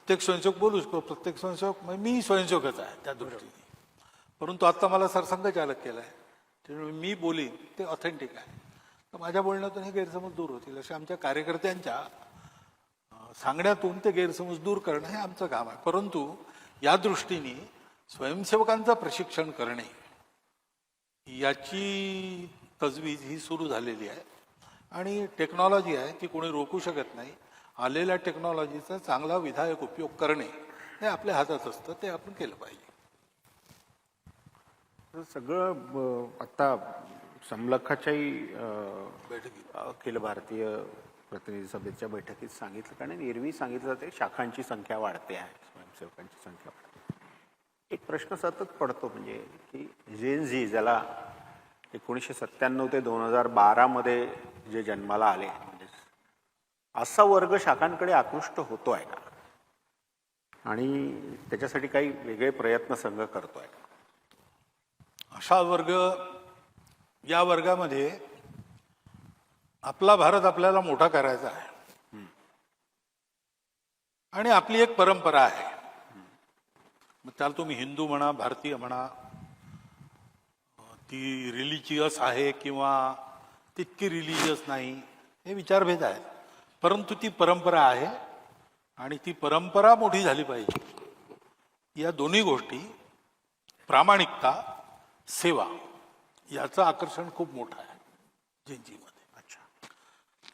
प्रत्येक स्वयंसेवक बोलू शकतो, प्रत्येक स्वयंसेवक मी स्वयंसेवकच आहे त्या दृष्टीने. परंतु आता मला सरसंघचालक केलं आहे, त्यामुळे मी बोलीन ते ऑथेंटिक आहे. तर माझ्या बोलण्यातून हे गैरसमज दूर होतील असे आमच्या कार्यकर्त्यांच्या सांगण्यातून ते गैरसमज दूर करणं हे आमचं काम आहे. परंतु या दृष्टीने स्वयंसेवकांचं प्रशिक्षण करणे याची तजवीज ही सुरू झालेली आहे आणि टेक्नॉलॉजी आहे ती कोणी रोखू शकत नाही. आलेल्या टेक्नॉलॉजीचा चांगला विधायक उपयोग करणे हे आपल्या हातात असतं, ते आपण केलं पाहिजे. सगळं आता समलखाच्याही बैठकीत अखिल भारतीय प्रतिनिधी सभेच्या बैठकीत सांगितलं, कारण एरवी सांगितलं जाते शाखांची संख्या वाढते आहे, स्वयंसेवकांची संख्या वाढते. एक प्रश्न सतत पडतो म्हणजे की जेन झी ज्याला 1997 ते 2012 जे जन्माला आले, म्हणजे असा वर्ग शाखांकडे आकृष्ट होतो आहे का आणि त्याच्यासाठी काही वेगळे प्रयत्न संघ करतोय का? अशा वर्ग, या वर्गामध्ये आपला भारत आपल्याला मोठा करायचा आहे आणि आपली एक परंपरा आहे. मग त्याला तुम्ही हिंदू म्हणा, भारतीय म्हणा, ती रिलिजियस आहे किंवा तितकी रिलिजियस नाही, हे विचारभेद आहेत. परंतु ती परंपरा आहे आणि ती परंपरा मोठी झाली पाहिजे. या दोन्ही गोष्टी, प्रामाणिकता, सेवा, याचं आकर्षण खूप मोठं आहे जयंतीमध्ये. अच्छा.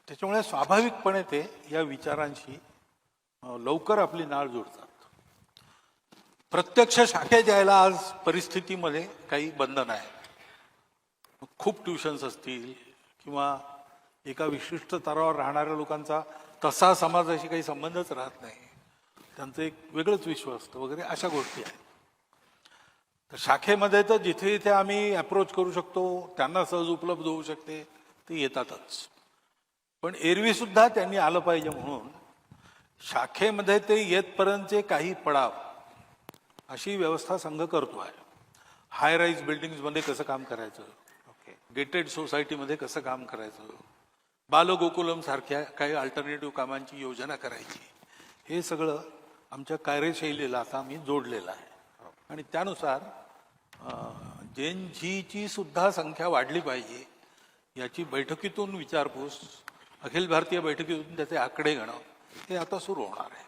त्याच्यामुळे स्वाभाविकपणे ते या विचारांशी लवकर आपली नाळ जोडतात. प्रत्यक्ष शाखेत यायला आज परिस्थितीमध्ये काही बंधन आहे. खूप ट्युशन्स असतील किंवा एका विशिष्ट स्तरावर राहणाऱ्या लोकांचा तसा समाजाशी काही संबंधच राहत नाही, त्यांचं एक वेगळंच विश्व असतं वगैरे, अशा गोष्टी आहेत. तर शाखेमध्ये तर जिथे इथे आम्ही अप्रोच करू शकतो, त्यांना सहज उपलब्ध होऊ शकते, ते येतातच. पण एरवी सुद्धा त्यांनी आलं पाहिजे म्हणून शाखेमध्ये ते येतपर्यंतचे काही पडाव अशी व्यवस्था संघ करतो आहे. हाय राईज बिल्डिंग्समध्ये कसं काम करायचं, गेटेड सोसायटीमध्ये कसं काम करायचं, बालगोकुलम सारख्या काही अल्टरनेटिव्ह कामांची योजना करायची, हे सगळं आमच्या कार्यशैलीला आता आम्ही जोडलेलं आहे. आणि त्यानुसार जैन झीची सुद्धा संख्या वाढली पाहिजे याची बैठकीतून विचारपूस, अखिल भारतीय बैठकीतून त्याचे आकडे घेणं हे आता सुरू होणार आहे.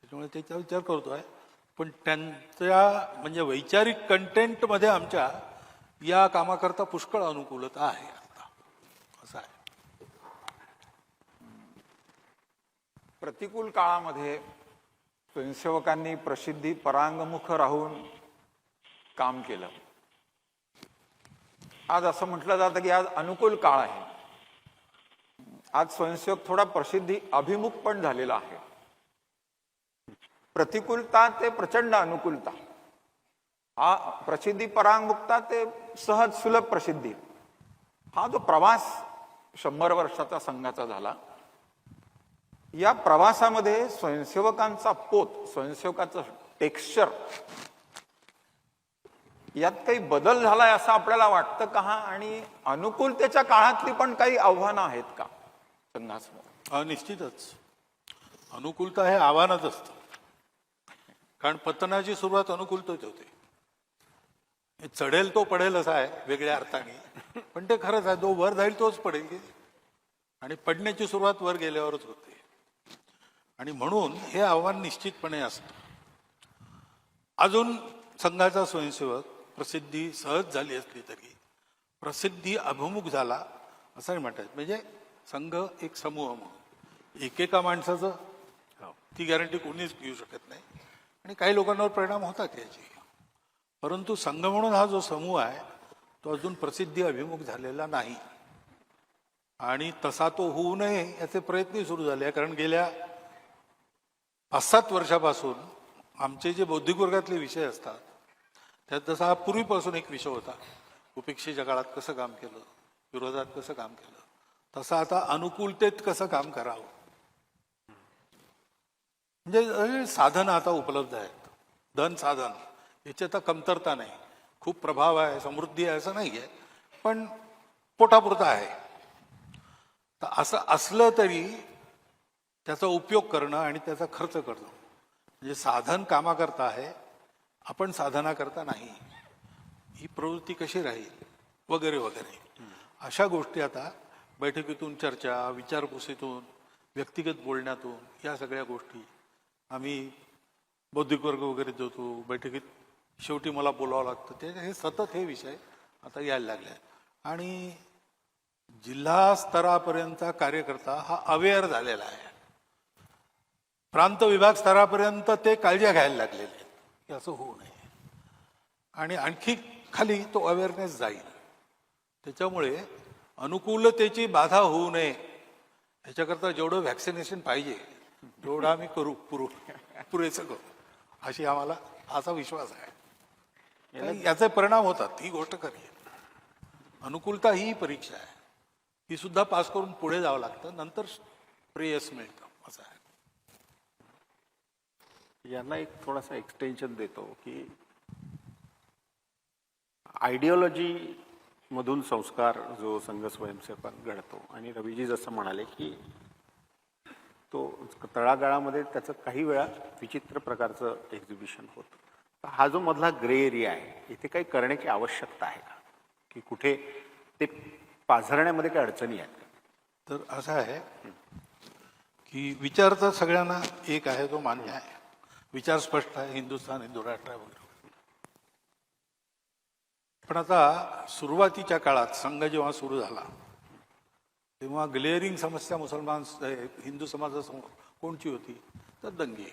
त्याच्यामुळे त्याचा विचार करतो आहे. पण त्यांच्या म्हणजे वैचारिक कंटेंटमध्ये आमच्या या कामाकरता पुष्कळ अनुकूलता आहे आता, असं आहे. प्रतिकूल काळामध्ये स्वयंसेवकांनी प्रसिद्धी परांगमुख राहून काम केलं. आज असं म्हटलं जातं की आज अनुकूल काळ आहे. आज स्वयंसेवक थोडा प्रसिद्धी अभिमुख पण झालेला आहे. प्रतिकूलता ते प्रचंड अनुकूलता, हा प्रसिद्धी परांगमुखता ते सहज सुलभ प्रसिद्धी, हा जो प्रवास 100 वर्षाचा संघाचा झाला, या प्रवासामध्ये स्वयंसेवकांचा पोत, स्वयंसेवकाचं टेक्स्चर, यात काही बदल झालाय असं आपल्याला वाटतं का? आणि अनुकूलतेच्या काळातली पण काही आव्हानं आहेत का संघासमोर? निश्चितच अनुकूलता हे आव्हानच असतं, कारण पतनाची सुरुवात अनुकूलतेच होते. चढेल तो पडेल असा आहे वेगळ्या अर्थाने, पण ते खरंच आहे. जो वर जाईल तोच पडेल आणि पडण्याची सुरुवात वर गेल्यावरच होते. आणि म्हणून हे आव्हान निश्चितपणे असतं. अजून संघाचा स्वयंसेवक प्रसिद्धी सहज झाली असली तरी प्रसिद्धी अभिमुख झाला असं नाही म्हणतात. म्हणजे संघ एक समूह म्हणून एकेका माणसाचं ती गॅरंटी कोणीच घेऊ शकत नाही आणि काही लोकांवर परिणाम होतात याचे. परंतु संघ म्हणून हा जो समूह आहे तो अजून प्रसिद्धी अभिमुख झालेला नाही आणि तसा तो होऊ नये याचे प्रयत्न सुरू झाले आहे. कारण गेल्या 5-7 वर्षापासून आमचे जे बौद्धिक वर्गातले विषय असतात त्यात जसा हा पूर्वीपासून एक विषय होता, उपेक्षेच्या काळात कसं काम केलं, विरोधात कसं काम केलं, तसं आता अनुकूलतेत कसं काम करावं. म्हणजे साधनं आता उपलब्ध आहेत, धन साधन याची आता कमतरता नाही. खूप प्रभाव आहे, समृद्धी आहे असं नाही आहे, पण पोटापुरता आहे. तर असं असलं तरी त्याचा उपयोग करणं आणि त्याचा खर्च करणं म्हणजे साधन कामाकरता आहे, आपण साधना करता नाही, ही प्रवृत्ती कशी राहील वगैरे वगैरे अशा गोष्टी आता बैठकीतून चर्चा, विचारपुसीतून, व्यक्तिगत बोलण्यातून या सगळ्या गोष्टी आम्ही बौद्धिक वर्ग वगैरे देतो, बैठकीत शेवटी मला बोलावं लागतं, ते हे सतत हे विषय आता यायला लागले आहेत. आणि जिल्हा स्तरापर्यंतचा कार्यकर्ता हा अवेअर झालेला आहे, प्रांत विभाग स्तरापर्यंत ते काळजी घ्यायला लागलेले आहेत की असं होऊ नये, आणि आणखी खाली तो अवेअरनेस जाईल. त्याच्यामुळे अनुकूलतेची बाधा होऊ नये याच्याकरता जेवढं व्हॅक्सिनेशन पाहिजे तेवढं आम्ही करू, पुरेसं करू, अशी आम्हाला असा विश्वास आहे. आणि याचे परिणाम होतात, ही गोष्ट खरी आहे. अनुकूलता ही परीक्षा आहे, ही सुद्धा पास करून पुढे जावं लागतं, नंतर प्रेयस मिळतं, असं आहे. यांना एक थोडासा एक्सटेन्शन देतो की आयडिओलॉजी मधून संस्कार जो संघ स्वयंसेवक घडतो, आणि रवीजी जसं म्हणाले की तो तळागाळामध्ये त्याचं काही वेळा विचित्र प्रकारचं एक्झिबिशन होतं. तर हा जो मधला ग्रे एरिया आहे, इथे काही करण्याची आवश्यकता आहे का, की कुठे ते पाझरण्यामध्ये काही अडचणी आहेत का? तर असं आहे की विचार तर सगळ्यांना एक आहे, तो मान्य आहे, विचार स्पष्ट आहे, हिंदुस्थान हिंदू राष्ट्र आहे वगैरे. पण आता सुरुवातीच्या काळात संघ जेव्हा सुरू झाला तेव्हा ग्लेअरिंग समस्या मुसलमान हिंदू समाजासमोर कोणची होती, तर दंगे,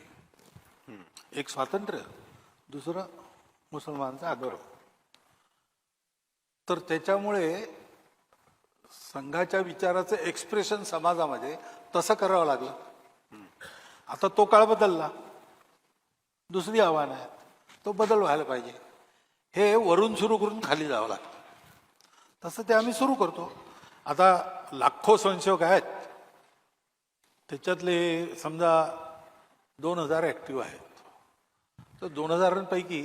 एक स्वातंत्र्य, दुसरं मुसलमानचा आग्रह. तर त्याच्यामुळे संघाच्या विचाराचं एक्सप्रेशन समाजामध्ये तसं करावं लागलं. आता तो काळ बदलला, दुसरी आव्हानं आहेत, तो बदल व्हायला पाहिजे. हे वरून सुरू करून खाली जावं लागतं, तसं ते आम्ही सुरू करतो. आता लाखो स्वयंसेवक आहेत, त्याच्यातले समजा 2000 ॲक्टिव्ह आहेत, तर 2000पैकी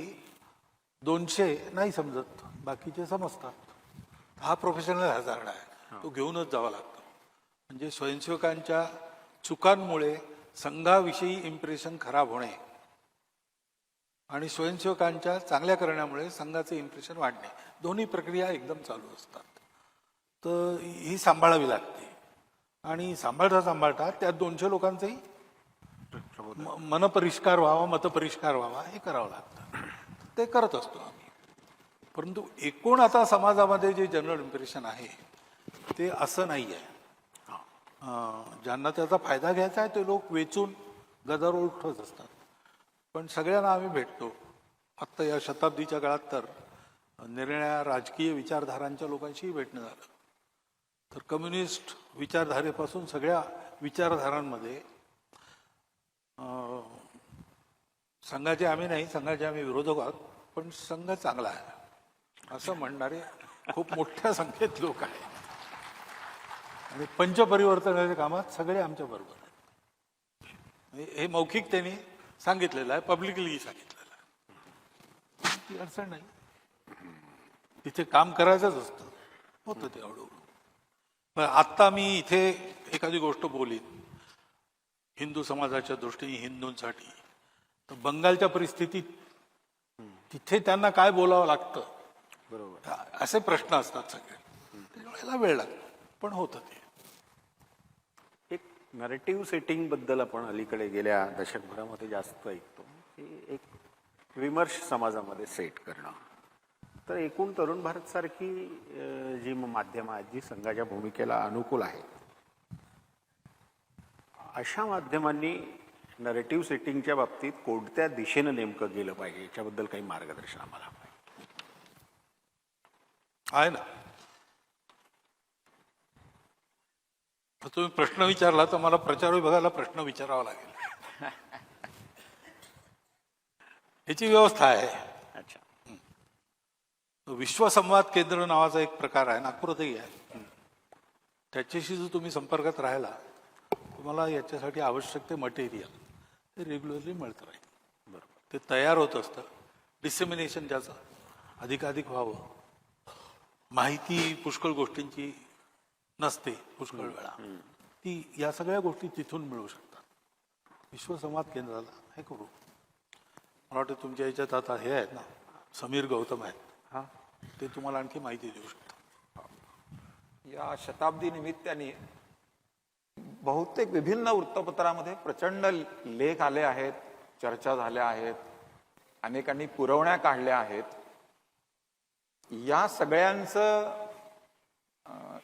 200 नाही समजत, बाकीचे समजतात. हा प्रोफेशनल हॅझार्ड आहे, तो घेऊनच जावा लागतो. म्हणजे स्वयंसेवकांच्या चुकांमुळे संघाविषयी इम्प्रेशन खराब होणे आणि स्वयंसेवकांच्या चांगल्या करण्यामुळे संघाचे इम्प्रेशन वाढणे, दोन्ही प्रक्रिया एकदम चालू असतात. तर ही सांभाळावी लागते, आणि सांभाळता त्या 200 लोकांचाही मनपरिष्कार व्हावा, मतपरिष्कार व्हावा, हे करावं लागतं. ते करत असतो आम्ही. परंतु एकूण आता समाजामध्ये जे जनरल इम्प्रेशन आहे ते असं नाही आहे. ज्यांना त्याचा फायदा घ्यायचा आहे ते लोक वेचून गदारोळ उठवत असतात. पण सगळ्यांना आम्ही भेटतो. आत्ता या शताब्दीच्या काळात तर निरनिराळ्या राजकीय विचारधारांच्या लोकांशीही भेटणं झालं. तर कम्युनिस्ट विचारधारेपासून सगळ्या विचारधारांमध्ये संघाचे आम्ही नाही, संघाचे आम्ही विरोधक आहोत, पण संघ चांगला आहे असं म्हणणारे खूप मोठ्या संख्येत लोक आहेत. आणि पंचपरिवर्तनाच्या कामात सगळे आमच्या बरोबर आहेत. हे मौखिक त्यांनी सांगितलेलं आहे, पब्लिकली सांगितलेलं आहे. ती अडचण नाही, तिथे काम करायचंच असतं, होतं ते हळूहळू. पण आत्ता मी इथे एखादी गोष्ट बोलीन हिंदू समाजाच्या दृष्टीने, हिंदूंसाठी, तर बंगालच्या परिस्थितीत तिथे त्यांना काय बोलावं लागतं, बरोबर, असे प्रश्न असतात सगळे. त्यावेळेला वेळ लागतो, पण होतं ते. एक नरेटिव्ह सेटिंग बद्दल आपण अलीकडे गेल्या दशकभरामध्ये जास्त ऐकतो की एक विमर्श समाजामध्ये सेट करणं. तर एकूण तरुण भारत सारखी जी माध्यमं आहेत, जी संघाच्या भूमिकेला अनुकूल आहेत, अशा माध्यमांनी नरेटिव्ह सेटिंगच्या बाबतीत कोणत्या दिशेनं नेमकं गेलं पाहिजे याच्याबद्दल काही मार्गदर्शन आम्हाला आहे ना. तर तुम्ही प्रश्न विचारला तर मला प्रचार विभागाला प्रश्न विचारावा लागेल. याची व्यवस्था आहे. अच्छा. विश्वसंवाद केंद्र नावाचा एक प्रकार आहे, नागपुरातही आहे. त्याच्याशी जर तुम्ही संपर्कात राहिला, तुम्हाला याच्यासाठी आवश्यक ते मटेरियल ते रेग्युलरली मिळत राहील. बरोबर, ते तयार होत असतं. डिसेमिनेशन त्याचं अधिकाधिक व्हावं. माहिती पुष्कळ गोष्टींची नसते पुष्कळ वेळा, ती या सगळ्या गोष्टी तिथून मिळू शकतात. विश्वसंवाद केंद्राला हे करू. मला वाटतं तुमच्या याच्यात आता हे आहेत ना, समीर गौतम आहेत, हां ते तुम्हाला आणखी माहिती देऊ शकतात. या शताब्दी निमित्ताने बहुतेक विभिन्न वृत्तपत्रामध्ये प्रचंड लेख आले आहेत, चर्चा झाल्या आहेत, अनेकांनी पुरवण्या काढल्या आहेत. या सगळ्यांचं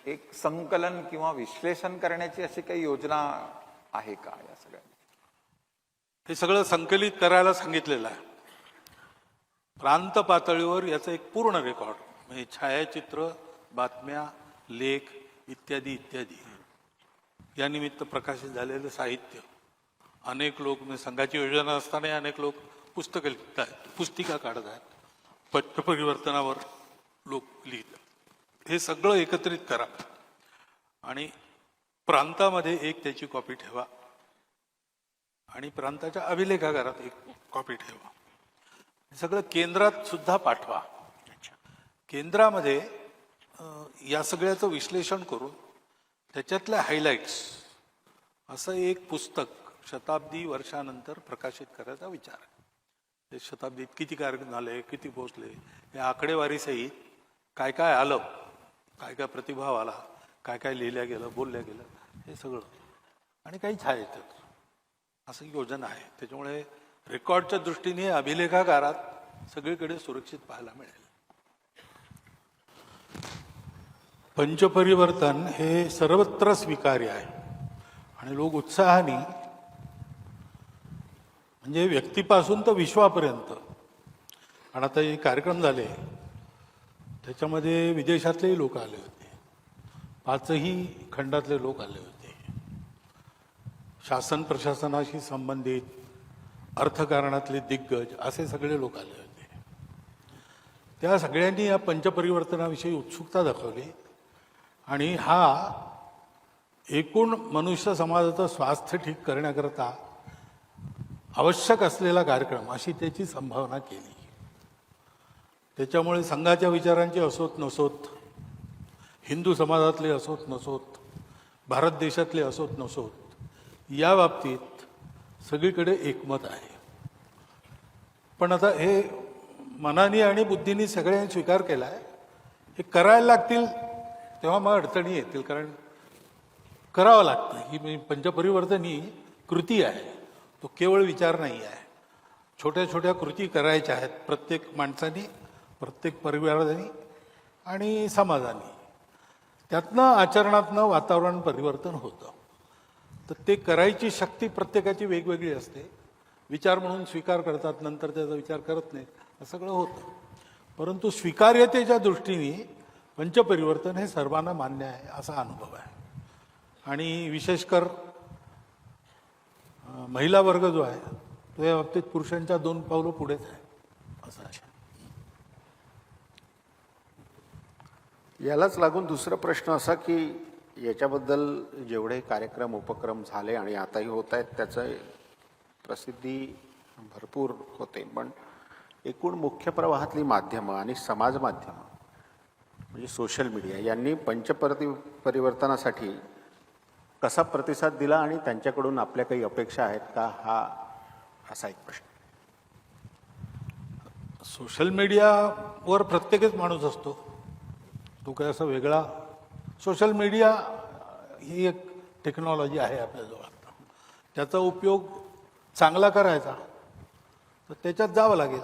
एक संकलन किंवा विश्लेषण करण्याची अशी काही योजना आहे का या सगळ्या? हे सगळं संकलित करायला सांगितलेलं आहे. प्रांत पातळीवर याचं एक पूर्ण रेकॉर्ड म्हणजे छायाचित्र, बातम्या, लेख इत्यादी इत्यादी, या निमित्त प्रकाशित झालेलं साहित्य. अनेक लोक म्हणजे संघाची योजना असताना अनेक लोक पुस्तकं लिहित आहेत, पुस्तिका काढत आहेत, पत्रपरिवर्तनावर लोक लिहित. हे सगळं एकत्रित करा आणि प्रांतामध्ये एक त्याची कॉपी ठेवा आणि प्रांताच्या अभिलेखागारात एक कॉपी ठेवा. हे सगळं केंद्रात सुद्धा पाठवा. केंद्रामध्ये या सगळ्याचं विश्लेषण करून त्याच्यातल्या हायलाइट्स असं एक पुस्तक शताब्दी वर्षानंतर प्रकाशित करायचा विचार आहे. ते शताब्दीत किती कार्यक्रम झाले, किती पोहोचले, या आकडेवारीसहित काय काय आलं, काय काय प्रतिभाव आला, काय काय लिहिल्या गेलं, बोलल्या गेलं, हे सगळं आणि काही छायाचित्र असं योजना आहे. त्याच्यामुळे रेकॉर्डच्या दृष्टीने अभिलेखागारात सगळीकडे सुरक्षित पाहायला मिळेल. पंचपरिवर्तन हे सर्वत्र स्वीकार्य आहे आणि लोक उत्साहाने म्हणजे व्यक्तीपासून तर विश्वापर्यंत. आणि आता हे कार्यक्रम झाले त्याच्यामध्ये विदेशातलेही लोक आले होते, 5ही खंडातले लोक आले होते. शासन प्रशासनाशी संबंधित, अर्थकारणातले दिग्गज असे सगळे लोक आले होते. त्या सगळ्यांनी या पंचपरिवर्तनाविषयी उत्सुकता दाखवली आणि हा एकूण मनुष्य समाजाचं स्वास्थ्य ठीक करण्याकरता आवश्यक असलेला कार्यक्रम अशी त्याची संभावना केली. त्याच्यामुळे संघाच्या विचारांची असोत नसोत, हिंदू समाजातले असोत नसोत, भारत देशातले असोत नसोत, या बाबतीत सगळीकडे एकमत आहे. पण आता हे मनाने आणि बुद्धीने सगळ्यांनी स्वीकार केला आहे. हे करायला लागतील तेव्हा मग अडचणी येतील, कारण करावं लागतं. ही पंचपरिवर्तन ही कृती आहे, तो केवळ विचार नाही आहे. छोट्या छोट्या कृती करायच्या आहेत प्रत्येक माणसाने, प्रत्येक परिवाराने आणि समाजाने. त्यातनं आचरणातनं वातावरण परिवर्तन होतं. तर ते करायची शक्ती प्रत्येकाची वेगवेगळी असते. विचार म्हणून स्वीकार करतात, नंतर त्याचा विचार करत नाहीत, असं सगळं होतं. परंतु स्वीकार्यतेच्या दृष्टीने पंचपरिवर्तन हे सर्वांना मान्य आहे असा अनुभव आहे. आणि विशेषकर महिला वर्ग जो आहे तो या बाबतीत पुरुषांच्या 2 पावलं पुढेच आहे असं आहे. यालाच लागून दुसरा प्रश्न असा की याच्याबद्दल जेवढे कार्यक्रम उपक्रम झाले आणि आताही होत आहेत त्याचं प्रसिद्धी भरपूर होते, पण एकूण मुख्य प्रवाहातली माध्यमं आणि समाज माध्यमं म्हणजे सोशल मीडिया यांनी पंचपरिवर्तनासाठी कसा प्रतिसाद दिला आणि त्यांच्याकडून आपल्या काही अपेक्षा आहेत का, हा असा एक प्रश्न. सोशल मीडियावर प्रत्येकच माणूस असतो, तो काय असा वेगळा. सोशल मीडिया ही एक टेक्नॉलॉजी आहे आपल्याजवळ. त्याचा उपयोग चांगला करायचा तर त्याच्यात जावं लागेल.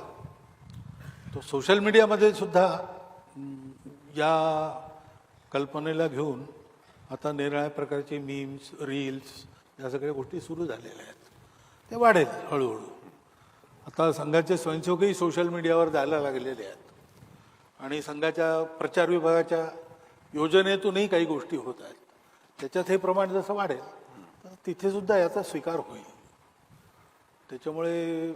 तो सोशल मीडियामध्ये सुद्धा या कल्पनेला घेऊन आता निराळ्या प्रकारचे मीम्स, रील्स या सगळ्या गोष्टी सुरू झालेल्या आहेत. ते वाढेल हळूहळू. आता संघाचे स्वयंसेवकही सोशल मीडियावर जायला लागलेले आहेत आणि संघाच्या प्रचार विभागाच्या योजनेतूनही काही गोष्टी होत आहेत. त्याच्यात हे प्रमाण जसं वाढेल तर तिथे सुद्धा याचा स्वीकार होईल. त्याच्यामुळे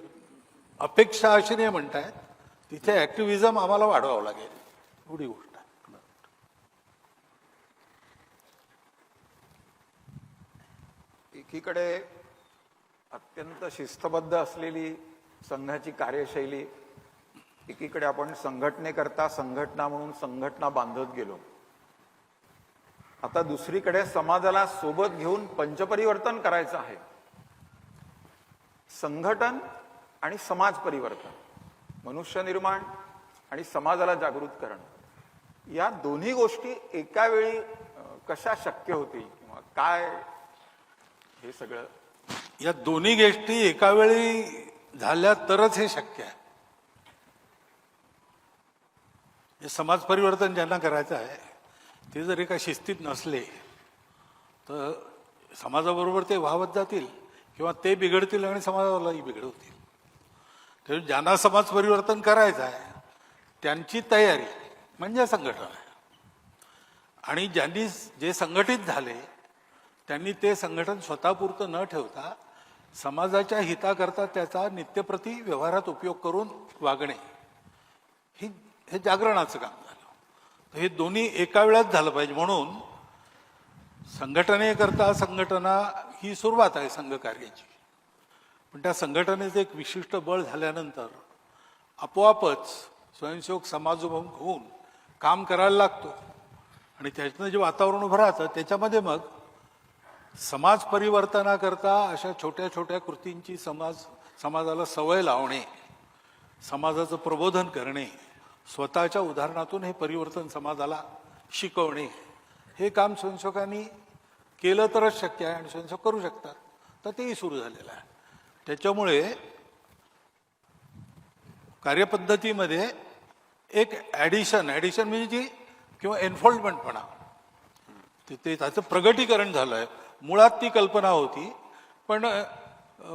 अपेक्षा अशी नाही म्हणतायत, तिथे ॲक्टिव्हिजम आम्हाला वाढवावं लागेल, एवढी गोष्ट आहे. एकीकडे अत्यंत शिस्तबद्ध असलेली संघाची कार्यशैली, एकीकडे आपण संघटनेकरता संघटना म्हणून संघटना बांधत गेलो. आता दुसरीकडे समाजाला सोबत घेऊन पंचपरिवर्तन करायचं आहे. संघटन आणि समाज परिवर्तन, मनुष्य निर्माण आणि समाजाला जागृत करणं, या दोन्ही गोष्टी एका वेळी कशा शक्य होतील किंवा काय हे सगळं? या दोन्ही गोष्टी एका वेळी झाल्या तरच हे शक्य आहे. हे समाज परिवर्तन ज्यांना करायचं आहे ते जर एका शिस्तीत नसले तर समाजाबरोबर ते वाहवत जातील किंवा ते बिघडतील आणि समाजालाही बिघडवतील. तर ज्यांना समाज परिवर्तन करायचं आहे त्यांची तयारी म्हणजे संघटना आहे. आणि ज्यांनी जे संघटित झाले त्यांनी ते संघटन स्वतःपुरतं न ठेवता समाजाच्या हिताकरता त्याचा नित्यप्रती व्यवहारात उपयोग करून वागणे हे जागरणाचं काम झालं. तर हे दोन्ही एका वेळात झालं पाहिजे. म्हणून संघटनेकरता संघटना ही सुरुवात आहे संघ कार्याची. पण त्या संघटनेचं एक विशिष्ट बळ झाल्यानंतर आपोआपच स्वयंसेवक समाजोन्मुख होऊन काम करायला लागतो. आणि त्याच्यानं जे वातावरण उभं राहतं त्याच्यामध्ये मग समाज परिवर्तनाकरता अशा छोट्या छोट्या कृतींची समाजाला सवय लावणे, समाजाचं प्रबोधन करणे, स्वतःच्या उदाहरणातून हे परिवर्तन समाजाला शिकवणे, हे काम स्वयंसेवकांनी केलं तरच शक्य आहे आणि स्वयंसेवक करू शकतात. तर तेही सुरू झालेलं आहे. त्याच्यामुळे कार्यपद्धतीमध्ये एक ॲडिशन म्हणजे जी किंवा एनफोल्डमेंटपणा ते त्याचं प्रगटीकरण झालं आहे. मुळात ती कल्पना होती पण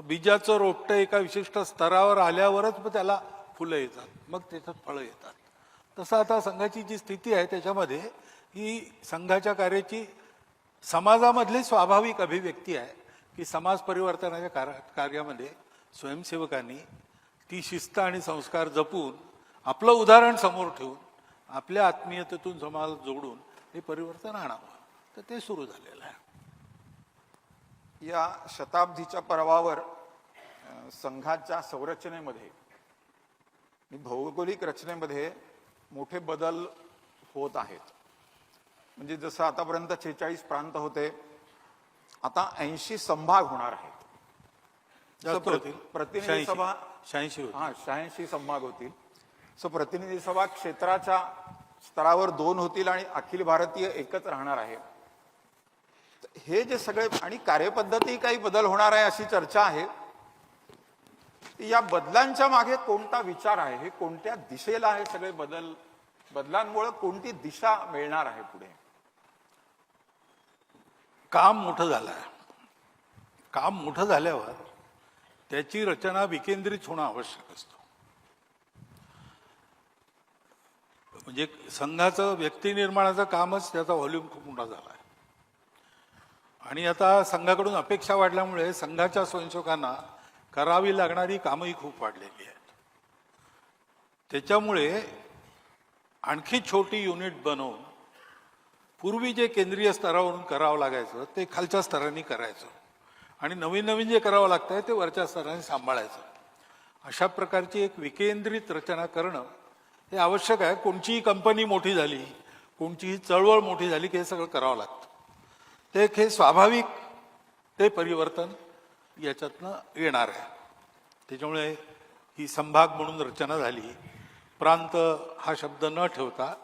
बीजाचं रोपटं एका विशिष्ट स्तरावर आल्यावरच मग त्याला फुलं येतात, मग त्याच्यात फळं येतात. तसं आता संघाची जी स्थिती आहे त्याच्यामध्ये ही संघाच्या कार्याची समाजामधली स्वाभाविक अभिव्यक्ती आहे की समाज परिवर्तनाच्या कार्यामध्ये स्वयंसेवकांनी ती शिस्त आणि संस्कार जपून आपलं उदाहरण समोर ठेवून आपल्या आत्मीयतेतून समाज जोडून हे परिवर्तन आणावं. तर ते सुरू झालेलं आहे. या शताब्दीच्या पर्वावर संघाच्या संरचनेमध्ये आणि भौगोलिक रचनेमध्ये मोठे बदल होत आहेत. म्हणजे जसं आतापर्यंत 46 प्रांत होते, आता 80 संभाग होणार आहेत. जास्त होतील. प्रतिनिधी सभा 86 संभाग होतील. प्रतिनिधी सभा क्षेत्राच्या स्तरावर 2 होतील आणि अखिल भारतीय एकच राहणार आहे. हे जे सगळे आणि कार्यपद्धती काही बदल होणार आहे अशी चर्चा आहे. या बदलांच्या मागे कोणता विचार आहे? हे कोणत्या दिशेला आहे? सगळे बदलांमुळे कोणती दिशा मिळणार आहे पुढे? काम मोठं झालं आहे. काम मोठं झाल्यावर त्याची रचना विकेंद्रित होणं आवश्यक असतं. म्हणजे संघाचं व्यक्ती निर्माणाचं कामच त्याचा व्हॉल्यूम खूप मोठा झाला आहे. आणि आता संघाकडून अपेक्षा वाढल्यामुळे संघाच्या स्वयंसेवकांना करावी लागणारी कामही खूप वाढलेली आहेत. त्याच्यामुळे आणखी छोटी युनिट बनवून पूर्वी जे केंद्रीय स्तरावरून करावं लागायचं ते खालच्या स्तरांनी करायचं आणि नवीन नवीन जे करावं लागतंय ते वरच्या स्तराने सांभाळायचं. अशा प्रकारची एक विकेंद्रित रचना करणं हे आवश्यक आहे. कोणतीही कंपनी मोठी झाली, कोणतीही चळवळ मोठी झाली की हे सगळं करावं लागतं. ते हे स्वाभाविक ते परिवर्तन याच्यातनं येणार आहे. त्याच्यामुळे ही संभाग म्हणून रचना झाली. प्रांत हा शब्द न ठेवता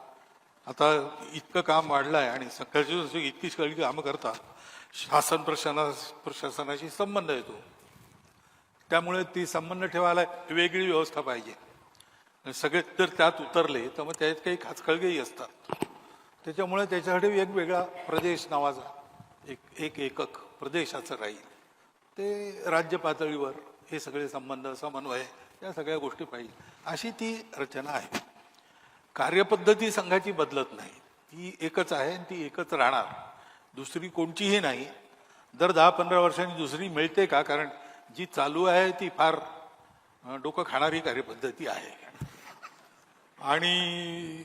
आता इतकं काम वाढलं आहे आणि संघाची इतकी सगळी कामं करतात, शासन प्रशासनाशी संबंध येतो. त्यामुळे ती संबंध ठेवायला वेगळी व्यवस्था पाहिजे. सगळे जर त्यात उतरले तर मग त्याच्यात काही खाचखळगेही असतात. त्याच्यामुळे त्याच्यासाठी वेगवेगळा प्रदेश नावाचा एक एकक प्रदेशाचं राहील. ते राज्य पातळीवर हे सगळे संबंध समन्वय या सगळ्या गोष्टी पाहिजे. अशी ती रचना आहे. कार्यपद्धती संघाची बदलत नाही, ती एकच आहे आणि ती एकच राहणार. दुसरी कोणतीही नाही. दर 10-15 वर्षांनी दुसरी मिळते का? कारण जी चालू आहे ती फार डोकं खाणारी कार्यपद्धती आहे आणि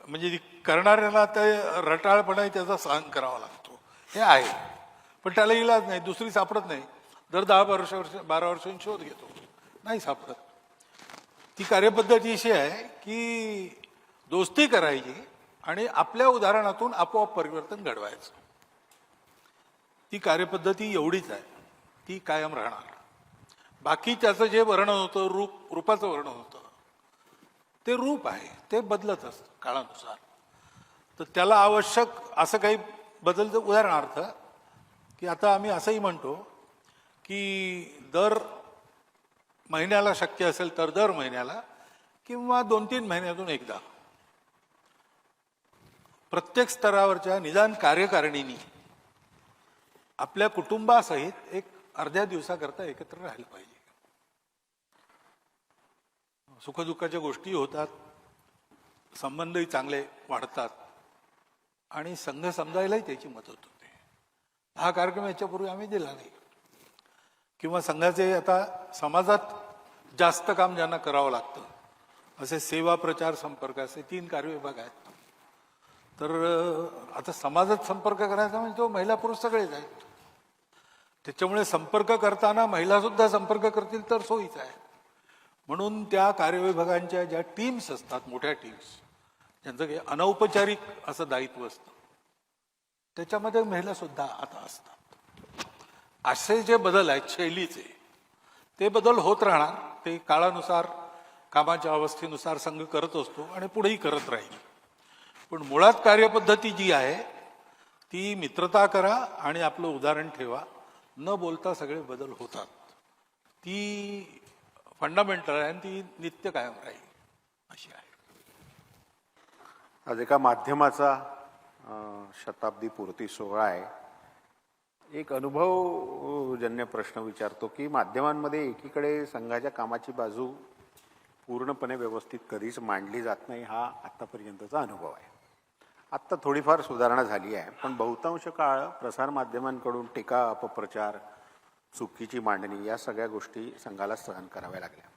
म्हणजे ती करणाऱ्याला ते रटाळपणा त्याचा सहन करावा लागतो हे आहे. पण त्याला इलाज नाही, दुसरी सापडत नाही. दर 10-12 वर्षांनी शोध घेतो, नाही सापडत. ती कार्यपद्धती अशी आहे की दोस्ती करायची आणि आपल्या उदाहरणातून आपोआप परिवर्तन घडवायचं. ती कार्यपद्धती एवढीच आहे, ती कायम राहणार. बाकी त्याचं जे वर्णन होतं, रूपाचं वर्णन होतं, ते रूप आहे, ते बदलत असतं काळानुसार. तर त्याला आवश्यक असं काही बदलतं. उदाहरणार्थ की आता आम्ही असंही म्हणतो की दर महिन्याला शक्य असेल तर दर महिन्याला किंवा 2-3 महिन्यातून एकदा प्रत्येक स्तरावरच्या निदान कार्यकारिणींनी आपल्या कुटुंबासहित एक अर्ध्या दिवसाकरता एकत्र राहिलं पाहिजे. सुखदुःखाच्या गोष्टी होतात, संबंधही चांगले वाढतात आणि संघ समजायलाही त्याची मदत होते. हा कार्यक्रम याच्यापूर्वी आम्ही दिला नाही. किंवा संघाचे आता समाजात जास्त काम ज्यांना करावं लागतं असे सेवा, प्रचार, संपर्क असे 3 कार्यविभाग आहेत. तर आता समाजात संपर्क करायचा म्हणजे तो महिला पुरुष सगळेच आहेत. त्याच्यामुळे संपर्क करताना महिला सुद्धा संपर्क करतील तर सोयीच आहे. म्हणून त्या कार्यविभागांच्या ज्या टीम्स असतात, मोठ्या टीम्स, ज्यांचं काही अनौपचारिक असं दायित्व असतं, त्याच्यामध्ये महिला सुद्धा आता असतात. असे जे बदल आहेत शैलीचे, ते बदल होत राहणार. ते काळानुसार, कामाच्या अवस्थेनुसार संघ करत असतो आणि पुढेही करत राहील. पण मुळात कार्यपद्धती जी आहे ती मित्रता करा आणि आपलं उदाहरण ठेवा, न बोलता सगळे बदल होतात. ती फंडामेंटल आहे आणि ती नित्य कायम राहील अशी आहे. आज एका माध्यमाचा शताब्दी पूर्ती सोहळा आहे. एक अनुभवजन्य प्रश्न विचारतो की माध्यमांमध्ये एकीकडे संघाच्या कामाची बाजू पूर्णपणे व्यवस्थित कधीच मांडली जात नाही, हा आत्तापर्यंतचा अनुभव आहे. आत्ता थोडीफार सुधारणा झाली आहे, पण बहुतांश काळ प्रसारमाध्यमांकडून टीका, अपप्रचार, चुकीची मांडणी या सगळ्या गोष्टी संघाला सहन कराव्या लागल्या.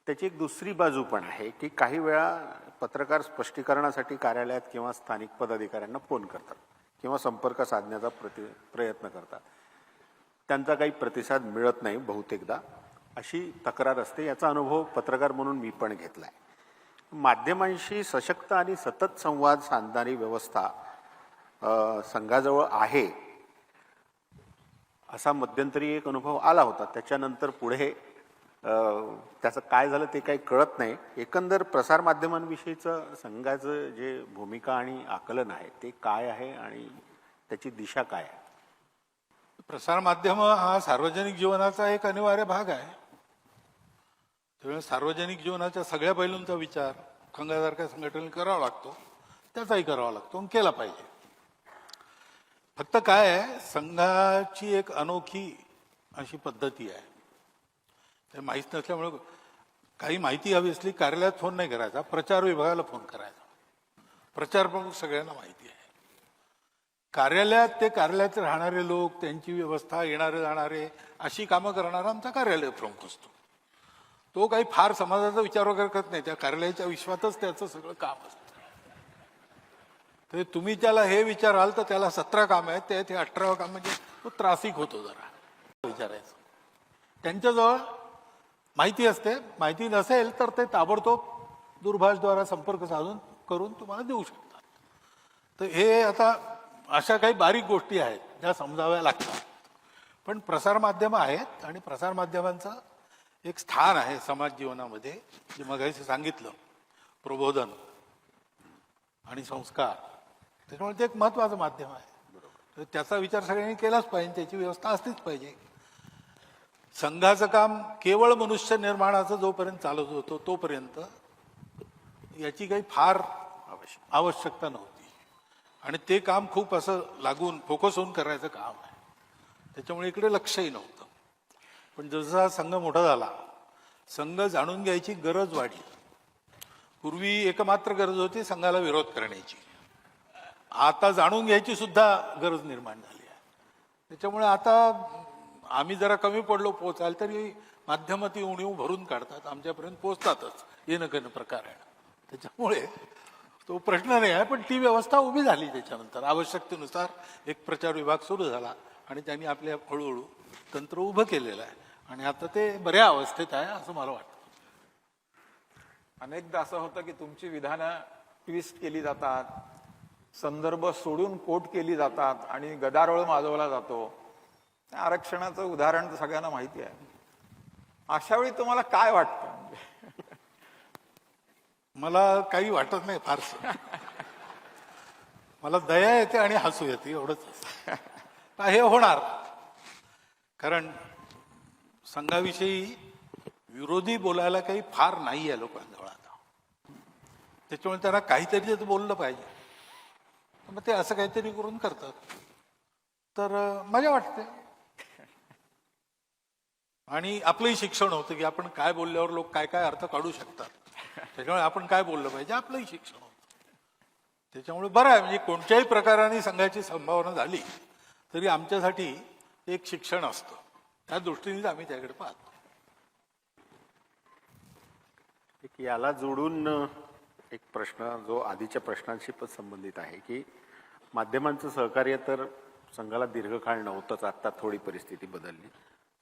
त्याची एक दुसरी बाजू पण आहे की काही वेळा पत्रकार स्पष्टीकरणासाठी कार्यालयात किंवा स्थानिक पदाधिकाऱ्यांना फोन करतात किंवा संपर्क साधण्याचा प्रयत्न करतात. त्यांचा काही प्रतिसाद मिळत नाही बहुतेकदा, अशी तक्रार असते. याचा अनुभव पत्रकार म्हणून मी पण घेतला आहे. माध्यमांशी सशक्त आणि सतत संवाद साधणारी व्यवस्था संघाजवळ आहे असा मध्यंतरी एक अनुभव आला होता. त्याच्यानंतर पुढे त्याचं काय झालं ते काही कळत नाही. एकंदर प्रसारमाध्यमांविषयीचं संघाचं जे भूमिका आणि आकलन आहे ते काय आहे आणि त्याची दिशा काय आहे? प्रसारमाध्यम हा सार्वजनिक जीवनाचा एक अनिवार्य भाग आहे. त्यामुळे सार्वजनिक जीवनाच्या सगळ्या पैलूंचा विचार संघासारख्या संघटनेला करावा लागतो, त्याचाही करावा लागतो आणि केला पाहिजे. फक्त काय आहे, संघाची एक अनोखी अशी पद्धती आहे. ते माहीत नसल्यामुळे काही माहिती हवी असली कार्यालयात फोन नाही करायचा, प्रचार विभागाला फोन करायचा. प्रचार प्रमुख सगळ्यांना माहिती आहे. कार्यालयात ते कार्यालयात राहणारे लोक, त्यांची व्यवस्था, येणारे जाणारे अशी कामं करणारा आमचा कार्यालय प्रमुख असतो. तो काही फार समाजाचा विचार वगैरे करत नाही, त्या कार्यालयाच्या विश्वातच त्याचं सगळं काम असतं. तर तुम्ही त्याला हे विचाराल तर त्याला 17 काम आहेत, ते 18वं काम म्हणजे तो त्रासिक होतो जरा विचारायचं. त्यांच्याजवळ माहिती असते, माहिती नसेल तर ते ताबडतोब दूरभाषद्वारा संपर्क साधून करून तुम्हाला देऊ शकतात. तर हे आता अशा काही बारीक गोष्टी आहेत ज्या समजाव्या लागतात. पण प्रसारमाध्यमं आहेत आणि प्रसारमाध्यमांचं एक स्थान आहे समाज जीवनामध्ये, जे मगाशी सांगितलं, प्रबोधन आणि संस्कार. त्याच्यामुळे ते एक महत्त्वाचं माध्यम आहे. तर त्याचा विचार सगळ्यांनी केलाच पाहिजे, त्याची व्यवस्था असलीच पाहिजे. संघाचं काम केवळ मनुष्य निर्माणाचं जोपर्यंत चालत होतो तोपर्यंत याची काही फार आवश्यकता नव्हती. आणि ते काम खूप असं लागून फोकस होऊन करायचं काम आहे. त्याच्यामुळे इकडे लक्षही नव्हतं. पण जसा संघ मोठा झाला, संघ जाणून घ्यायची गरज वाढली. पूर्वी एकमात्र गरज होती संघाला विरोध करण्याची, आता जाणून घ्यायची सुद्धा गरज निर्माण झाली आहे. त्याच्यामुळे आता आम्ही जरा कमी पडलो पोहोचाल तरी माध्यमं ती उणीव भरून काढतात, आमच्यापर्यंत पोहोचतातच येणं करणं प्रकार आहे. त्याच्यामुळे तो प्रश्न नाही आहे. पण ती व्यवस्था उभी झाली. त्याच्यानंतर आवश्यकतेनुसार एक प्रचार विभाग सुरू झाला आणि त्यांनी आपल्या हळूहळू तंत्र उभं केलेलं आहे आणि आता ते बऱ्या अवस्थेत आहे असं मला वाटतं. अनेकदा असं होतं की तुमची विधानं ट्विस्ट केली जातात, संदर्भ सोडून कोट केली जातात आणि गदारोळ माजवला जातो. आरक्षणाचं उदाहरण तर सगळ्यांना माहिती आहे. अशा वेळी तुम्हाला काय वाटतं? मला काही वाटत नाही फारसं. मला दया येते आणि हसू येते, एवढंच. हे होणार, कारण संघाविषयी विरोधी बोलायला काही फार नाही आहे लोकांजवळ आता. त्याच्यामुळे त्यांना काहीतरी ते बोललं पाहिजे, मग ते असं काहीतरी करून करतात. तर मजा वाटते. आणि आपलंही शिक्षण होतं की आपण काय बोलल्यावर लोक काय काय अर्थ काढू शकतात, त्याच्यामुळे आपण काय बोललं पाहिजे, आपलंही शिक्षण होतं. त्याच्यामुळे बरं आहे, म्हणजे कोणत्याही प्रकाराने संघाची संभावना झाली तरी आमच्यासाठी एक शिक्षण असतं. त्या दृष्टीनेच आम्ही त्याकडे पाहतो. एक याला जोडून एक प्रश्न जो आधीच्या प्रश्नांशी पण संबंधित आहे की माध्यमांचं सहकार्य तर संघाला दीर्घकाळ नव्हतंच, आता थोडी परिस्थिती बदलली.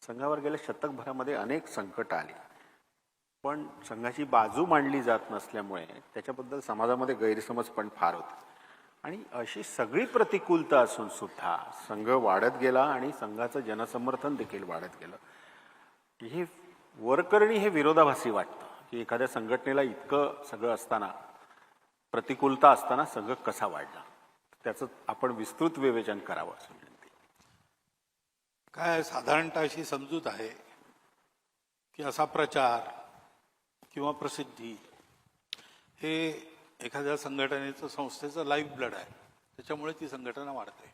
संघावर गेल्या शतकभरामध्ये अनेक संकट आली, पण संघाची बाजू मांडली जात नसल्यामुळे त्याच्याबद्दल समाजामध्ये गैरसमज पण फार होते. आणि अशी सगळी प्रतिकूलता असून सुद्धा संघ वाढत गेला आणि संघाचं जनसमर्थन देखील वाढत गेलं. हे वरकरणी हे विरोधाभासी वाटतं की एखाद्या संघटनेला इतकं सगळं असताना, प्रतिकूलता असताना संघ कसा वाढला, त्याचं आपण विस्तृत विवेचन करावं असं विनंती. काय साधारणतः अशी समजूत आहे की असा प्रचार किंवा प्रसिद्धी हे एखाद्या संघटनेचं, संस्थेचं लाईफ ब्लड आहे. त्याच्यामुळे ती संघटना वाढते.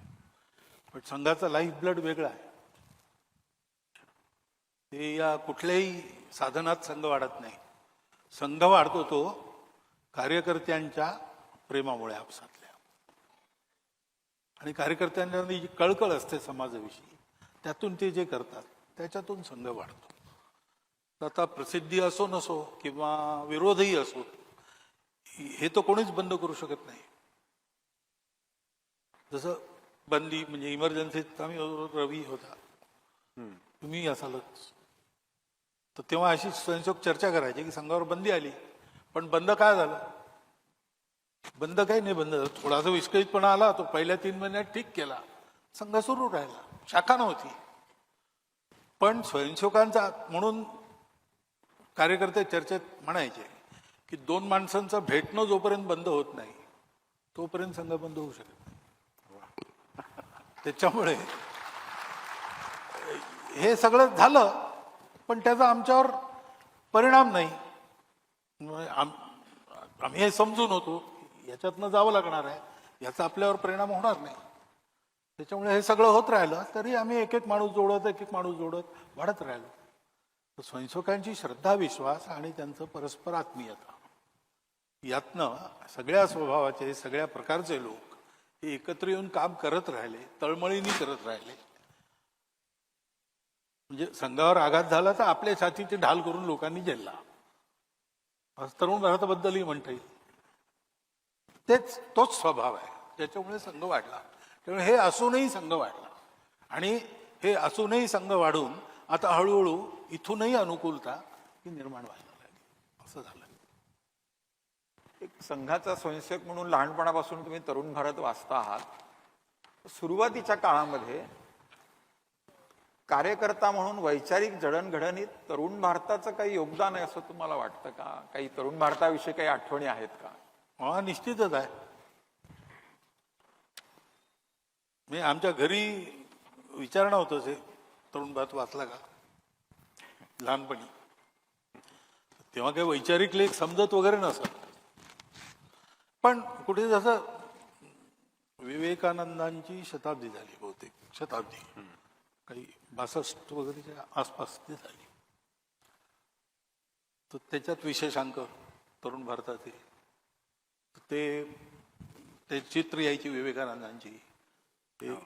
पण संघाचं लाईफ ब्लड वेगळं आहे. ते या कुठल्याही साधनात संघ वाढत नाही. संघ वाढतो तो कार्यकर्त्यांच्या प्रेमामुळे आपसातल्या, आणि कार्यकर्त्यांना जी कळकळ असते समाजाविषयी, त्यातून ते जे करतात त्याच्यातून संघ वाढतो. आता प्रसिद्धी असो नसो किंवा विरोधही असो, हे तर कोणीच बंद करू शकत नाही. जसं बंदी म्हणजे इमर्जन्सीत आम्ही रवी होता, तुम्ही असालच, तर तेव्हा अशी स्वयंसेवक चर्चा करायची की संघावर बंदी आली, पण बंद काय झालं? बंद काही नाही बंद झालं. थोडासा विस्कळीतपणा आला, तो पहिल्या 3 महिन्यात ठीक केला, संघ सुरू राहिला, शाखा नव्हती. पण स्वयंसेवकांचा म्हणून कार्यकर्ते चर्चेत म्हणायचे की 2 माणसांचं भेटणं जोपर्यंत बंद होत नाही तोपर्यंत संघ बंद होऊ शकत नाही. त्याच्यामुळे हे सगळं झालं, पण त्याचा आमच्यावर परिणाम नाही. आम्ही हे समजून होतो याच्यातनं जावं लागणार आहे, याचा आपल्यावर परिणाम होणार नाही. त्याच्यामुळे हे सगळं होत राहिलं तरी आम्ही एक एक माणूस जोडत वाढत राहिलो. तर स्वयंसेवकांची श्रद्धा, विश्वास आणि त्यांचं परस्पर आत्मीयता, यातनं सगळ्या स्वभावाचे, सगळ्या प्रकारचे लोक हे एकत्र येऊन काम करत राहिले, तळमळीने करत राहिले. म्हणजे संघावर आघात झाला तर आपल्या छातीचे ढाल करून लोकांनी झेलला, आज तरुण भारताबद्दलही म्हणता येईल. तोच स्वभाव आहे, त्याच्यामुळे संघ वाढला. त्यामुळे हे असूनही संघ वाढला, आणि हे असूनही संघ वाढून आता हळूहळू इथूनही अनुकूलता ही निर्माण व्हायला लागली. असं झालं. एक संघाचा स्वयंसेवक म्हणून लहानपणापासून तुम्ही तरुण भारत वाचता आहात. सुरुवातीच्या काळामध्ये कार्यकर्ता म्हणून वैचारिक जडणघडणीत तरुण भारताचं काही योगदान आहे असं तुम्हाला वाटतं का? काही तरुण भारताविषयी काही आठवणी आहेत का? हा, निश्चितच आहे. मी आमच्या घरी विचारणं होतं ते तरुण भारत वाचला का लहानपणी. तेव्हा काही वैचारिक लेख समजत वगैरे नसत, पण कुठे जसं विवेकानंदांची शताब्दी झाली, बहुतेक शताब्दी काही 62 वगैरेच्या आसपास ती झाली, तर त्याच्यात विशेषांक तरुण भारताचे ते चित्र यायची विवेकानंदांची.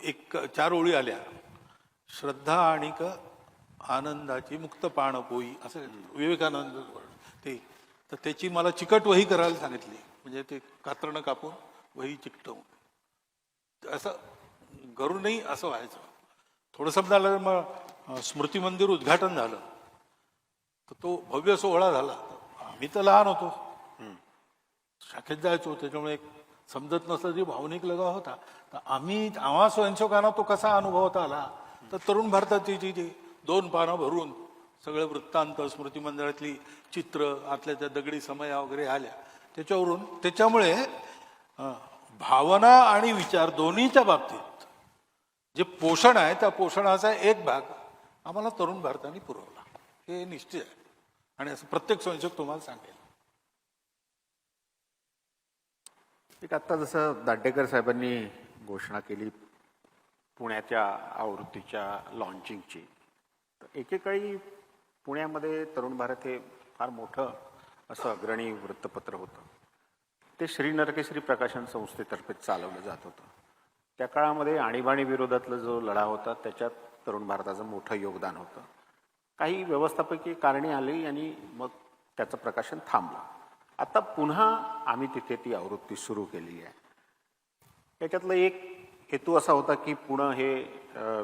एक 4 ओळी आल्या, श्रद्धा आणि आनंदाची मुक्त पाण पोई, असं विवेकानंद ते. तर त्याची मला चिकट वही करायला सांगितली, म्हणजे ते कातरणं कापून वही चिकटवून असं घरूनही असं व्हायचं. थोडंसं झालं, मग स्मृती मंदिर उद्घाटन झालं, तर तो भव्य सोहळा झाला. आम्ही तर लहान होतो, शाखेत जायचो, त्याच्यामुळे एक समजत नसतं जी भावनिक लगाव होता. तर आम्हा स्वयंसेवकांना तो कसा अनुभवता आला, तर तरुण भारताची जी 2 पानं भरून सगळं वृत्तांत, स्मृती मंदिरातली चित्र, आतल्या त्या दगडी समया वगैरे आल्या, त्याच्यामुळे भावना आणि विचार दोन्हीच्या बाबतीत जे पोषण आहे त्या पोषणाचा एक भाग आम्हाला तरुण भारताने पुरवला, हे निश्चित आहे. आणि असं प्रत्येक संशोधक तुम्हाला सांगेल. एक आत्ता जसं दांडेकर साहेबांनी घोषणा केली पुण्याच्या आवृत्तीच्या लॉन्चिंगची, तर एकेकाळी पुण्यामध्ये तरुण भारत हे फार मोठं असं अग्रणी वृत्तपत्र होतं. ते श्री नरकेसरी प्रकाशन संस्थेतर्फे चालवलं जात होतं. त्या काळामध्ये आणीबाणी विरोधातला जो लढा होता त्याच्यात तरुण भारताचं मोठं योगदान होतं. काही व्यवस्थापकीय कारणे आली आणि मग त्याचं प्रकाशन थांबलं. आता पुन्हा आम्ही तिथे ती आवृत्ती सुरू केली आहे. याच्यातलं एक हेतू असा होता की पुणे हे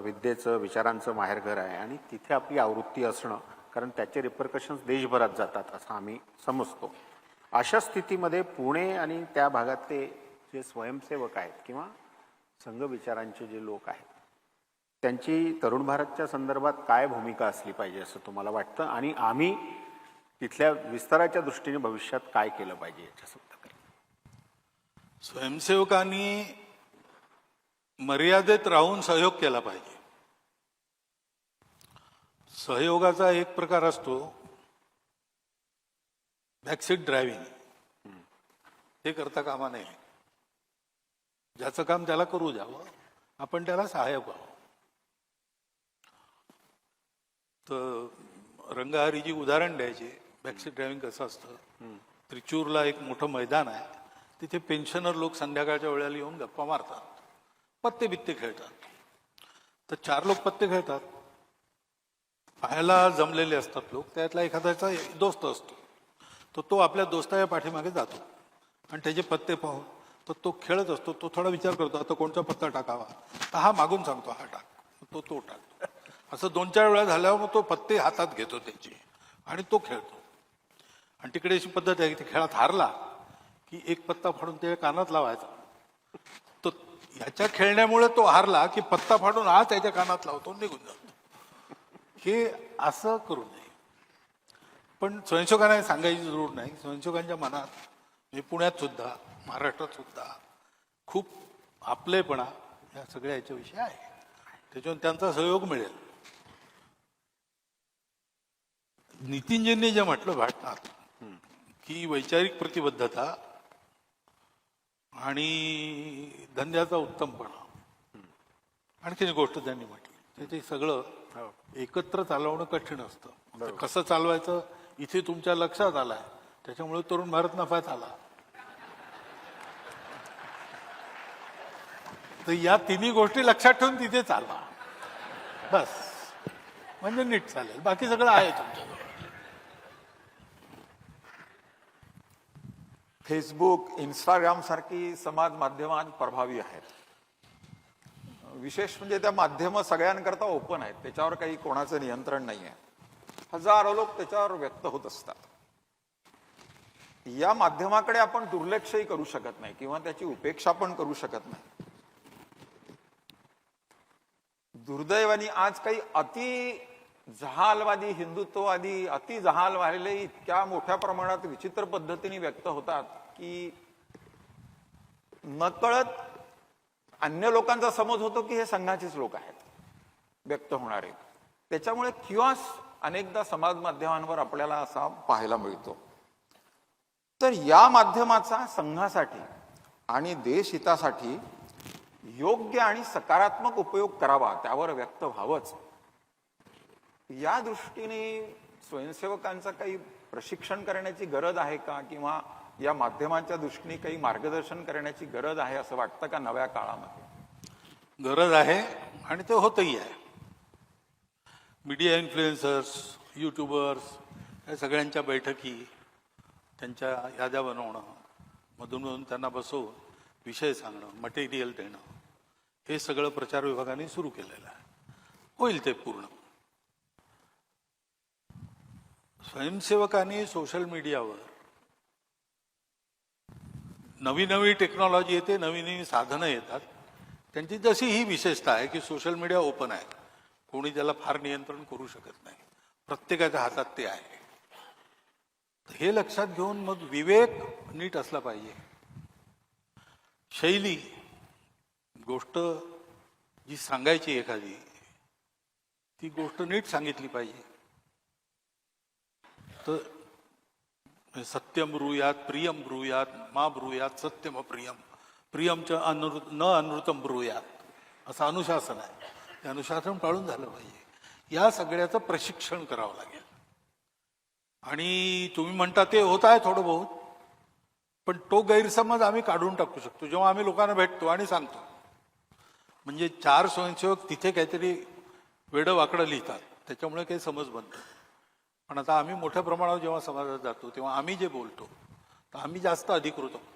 विद्येचं, विचारांचं माहेरघर आहे आणि तिथे आपली आवृत्ती असणं, कारण त्याचे रिपरकशन्स देशभरात जातात असं आम्ही समजतो. अशा स्थितीमध्ये पुणे आणि त्या भागातले जे स्वयंसेवक आहेत किंवा संघ विचारांचे जे लोक आहेत त्यांची तरुण भारतच्या संदर्भात काय भूमिका असली पाहिजे असं तुम्हाला वाटतं, आणि आम्ही तिथल्या विस्ताराच्या दृष्टीने भविष्यात काय केलं पाहिजे याच्या संदर्भात? स्वयंसेवकांनी मर्यादेत राहून सहयोग केला पाहिजे. सहयोगाचा एक प्रकार असतो बॅकसीट ड्रायव्हिंग, हे करता कामा नये. ज्याचं काम त्याला करू द्यावं, आपण त्याला सहाय्यक व्हावं. तर रंगहारीची उदाहरण द्यायचे. बॅकसीट ड्रायव्हिंग कसं असतं, त्रिचूरला एक मोठं मैदान आहे, तिथे पेन्शनर लोक संध्याकाळच्या वेळेला येऊन गप्पा मारतात, पत्ते बित्ते खेळतात. तर 4 लोक पत्ते खेळतात, पाहायला जमलेले असतात लोक, त्यातला एखाद्याचा दोस्त असतो, तो आपल्या दोस्ताच्या पाठीमागे जातो आणि त्याचे पत्ते पाहून तर तो खेळत असतो. तो थोडा विचार करतो आता कोणता पत्ता टाकावा, तर हा मागून सांगतो हा टाक, तो टाकतो. असं 2-4 वेळा झाल्यावर मग तो पत्ते हातात घेतो त्याचे आणि तो खेळतो. आणि तिकडे अशी पद्धत आहे की ते खेळात हारला की एक पत्ता फाडून त्याच्या कानात लावायचा. तो ह्याच्या खेळण्यामुळे तो हारला की पत्ता फाडून हा त्याच्या कानात लावतो, निघून जातो. हे असं करू नये. पण स्वयंसेवकांना सांगायची जरूर नाही. स्वयंसेवकांच्या मनात म्हणजे पुण्यात सुद्धा, महाराष्ट्रात सुद्धा खूप आपलेपणा या सगळ्या याच्याविषयी आहे. त्याच्यावर त्यांचा सहयोग मिळेल. नितीनजींनी जे म्हटलं भाषणात की वैचारिक प्रतिबद्धता आणि धंद्याचा उत्तमपणा, आणखीन एक गोष्ट त्यांनी म्हटली, ते सगळं एकत्र चालवणं कठीण असतं. कसं चालवायचं इथे तुमच्या लक्षात आलंय, त्याच्यामुळे तरुण भारत नफ्यात आला. तर या तिन्ही गोष्टी लक्षात ठेवून तिथे चालवा, बस, म्हणजे नीट चालेल. बाकी सगळं आहे तुमच्याजवळ. फेसबुक, इंस्टाग्राम सारखी समाज माध्यमात प्रभावी आहेत. विशेष म्हणजे त्या माध्यमं सगळ्यांकरता ओपन आहेत, त्याच्यावर काही कोणाचं नियंत्रण नाही आहे. हजारो लोक त्याच्यावर व्यक्त होत असतात. या माध्यमाकडे आपण दुर्लक्षही करू शकत नाही किंवा त्याची उपेक्षा पण करू शकत नाही. दुर्दैवाने आज काही अति जहालवादी, हिंदुत्ववादी, अति जहालवाले इतक्या मोठ्या प्रमाणात विचित्र पद्धतीने व्यक्त होतात की नकळत अन्य लोकांचा समज होतो की हे संघाचेच लोक आहेत व्यक्त होणारे. त्याच्यामुळे किऑस अनेकदा समाज माध्यमांवर आपल्याला असा पाहायला मिळतो. तर या माध्यमाचा संघासाठी आणि देशहितासाठी योग्य आणि सकारात्मक उपयोग करावा, त्यावर व्यक्त व्हावंच. या दृष्टीने स्वयंसेवकांचं काही प्रशिक्षण करण्याची गरज आहे का, किंवा या माध्यमांच्या दृष्टीने काही मार्गदर्शन करण्याची गरज आहे असं वाटतं का नव्या काळामध्ये? गरज आहे आणि ते होतही आहे. मीडिया इन्फ्लुएन्सर्स, युट्यूबर्स या सगळ्यांच्या बैठकी, त्यांच्या याद्या बनवणं, मधून त्यांना बसवून विषय सांगणं, मटेरियल देणं, हे सगळं प्रचार विभागाने सुरू केलेलं आहे. होईल ते पूर्ण. स्वयंसेवकांनी सोशल मीडियावर नवी नवी टेक्नॉलॉजी येते, नवी नवी साधनं येतात. त्यांची जशी ही विशेषता आहे की सोशल मीडिया ओपन आहे, कोणी त्याला फार नियंत्रण करू शकत नाही. प्रत्येकाच्या हातात ते आहे. हे लक्षात घेऊन मग विवेक नीट असला पाहिजे. शैली, गोष्ट जी सांगायची एखादी, ती गोष्ट नीट सांगितली पाहिजे. तर सत्यम ब्रूयात प्रियम ब्रूयात मा ब्रूयात सत्यम प्रियम प्रियमच न अनृतम ब्रूयात असं अनुशासन आहे. ते अनुशासन पाळून झालं पाहिजे. या सगळ्याचं प्रशिक्षण करावं लागेल. आणि तुम्ही म्हणता ते होत आहे थोडं बहुत, पण तो गैरसमज आम्ही काढून टाकू शकतो जेव्हा आम्ही लोकांना भेटतो आणि सांगतो. म्हणजे 4 स्वयंसेवक तिथे काहीतरी वेडं वाकडं लिहितात, त्याच्यामुळे काही समज बनतो. पण आता आम्ही मोठ्या प्रमाणावर जेव्हा समाजात जातो तेव्हा आम्ही जे बोलतो तर आम्ही जास्त अधिकृत आहोत.